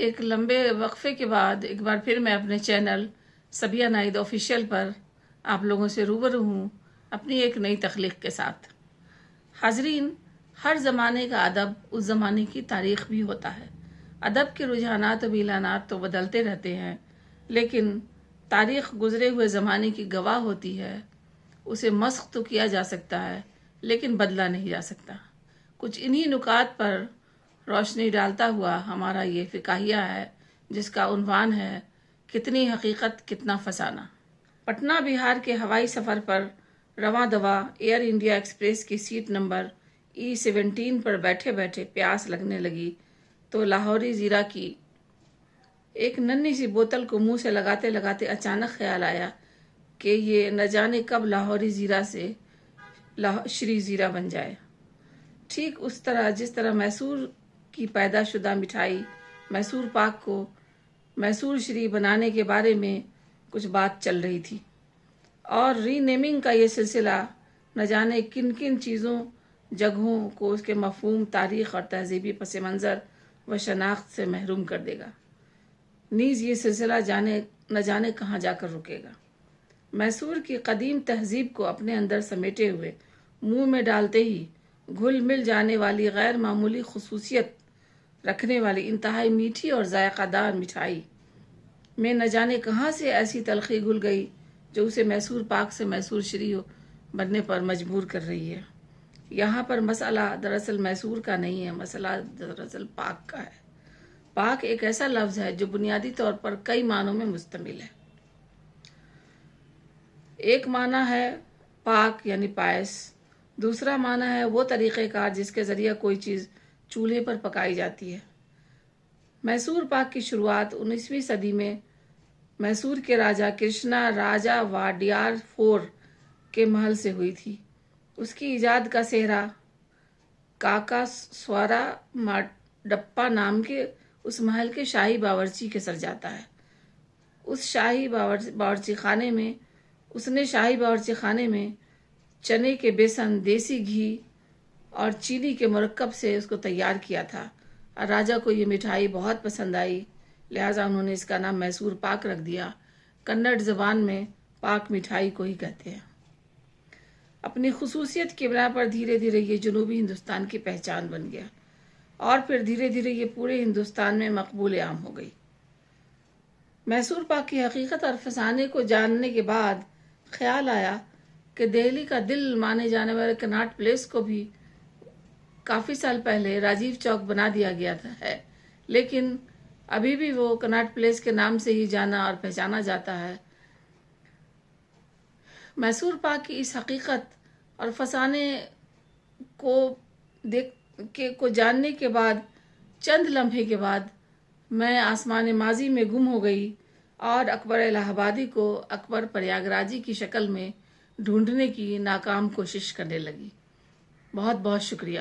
ایک لمبے وقفے کے بعد ایک بار پھر میں اپنے چینل صبیہ نائد آفیشیل پر آپ لوگوں سے روبرو ہوں اپنی ایک نئی تخلیق کے ساتھ۔ حاضرین، ہر زمانے کا ادب اس زمانے کی تاریخ بھی ہوتا ہے۔ ادب کے رجحانات و میلانات تو بدلتے رہتے ہیں، لیکن تاریخ گزرے ہوئے زمانے کی گواہ ہوتی ہے۔ اسے مسخ تو کیا جا سکتا ہے لیکن بدلا نہیں جا سکتا۔ کچھ انہی نکات پر روشنی ڈالتا ہوا ہمارا یہ فکاہیہ ہے، جس کا عنوان ہے کتنی حقیقت کتنا فسانہ۔ پٹنہ بہار کے ہوائی سفر پر رواں دوا ایئر انڈیا ایکسپریس کی سیٹ نمبر E17 پر بیٹھے بیٹھے پیاس لگنے لگی تو لاہوری زیرہ کی ایک ننھی سی بوتل کو منہ سے لگاتے لگاتے اچانک خیال آیا کہ یہ نہ جانے کب لاہوری زیرہ سے شری زیرہ بن جائے۔ ٹھیک اس طرح جس طرح میسور کی پیدا شدہ مٹھائی میسور پاک کو میسور شری بنانے کے بارے میں کچھ بات چل رہی تھی، اور ری نیمنگ کا یہ سلسلہ نہ جانے کن کن چیزوں جگہوں کو اس کے مفہوم، تاریخ اور تہذیبی پس منظر و شناخت سے محروم کر دے گا، نیز یہ سلسلہ نہ جانے کہاں جا کر رکے گا۔ میسور کی قدیم تہذیب کو اپنے اندر سمیٹے ہوئے منہ میں ڈالتے ہی گھل مل جانے والی غیر معمولی خصوصیت رکھنے والی انتہائی میٹھی اور ذائقہ دار مٹھائی میں نہ جانے کہاں سے ایسی تلخی گھل گئی جو اسے میسور پاک سے میسور شری بننے پر مجبور کر رہی ہے۔ یہاں پر مسئلہ دراصل میسور کا نہیں ہے، مسئلہ دراصل پاک کا ہے۔ پاک ایک ایسا لفظ ہے جو بنیادی طور پر کئی معنوں میں مشتمل ہے۔ ایک معنی ہے پاک یعنی پائس، دوسرا معنی ہے وہ طریقہ کار جس کے ذریعے کوئی چیز چولہے پر پکائی جاتی ہے۔ میسور پاک کی شروعات 19ویں صدی میں میسور کے راجا کرشنا راجا واڈیار فور کے محل سے ہوئی تھی۔ اس کی ایجاد کا سہرا کاکا سوارا ماڈپا نام کے اس محل کے شاہی باورچی کے سر جاتا ہے۔ اس نے شاہی باورچی خانے میں چنے کے بیسن، دیسی گھی اور چینی کے مرکب سے اس کو تیار کیا تھا، اور راجا کو یہ مٹھائی بہت پسند آئی، لہٰذا انہوں نے اس کا نام میسور پاک رکھ دیا۔ کنڑ زبان میں پاک مٹھائی کو ہی کہتے ہیں۔ اپنی خصوصیت کی بنا پر دھیرے دھیرے یہ جنوبی ہندوستان کی پہچان بن گیا، اور پھر دھیرے دھیرے یہ پورے ہندوستان میں مقبول عام ہو گئی۔ میسور پاک کی حقیقت اور فسانے کو جاننے کے بعد خیال آیا کہ دہلی کا دل مانے جانے والے کناٹ پلیس کو بھی کافی سال پہلے راجیو چوک بنا دیا گیا ہے، لیکن ابھی بھی وہ کناٹ پلیس کے نام سے ہی جانا اور پہچانا جاتا ہے۔ میسور پاک کی اس حقیقت اور فسانے کو جاننے کے بعد چند لمحے کے بعد میں آسمان ماضی میں گم ہو گئی اور اکبر الہ آبادی کو اکبر پریاگراجی کی شکل میں ڈھونڈنے کی ناکام کوشش کرنے لگی۔ بہت بہت شکریہ۔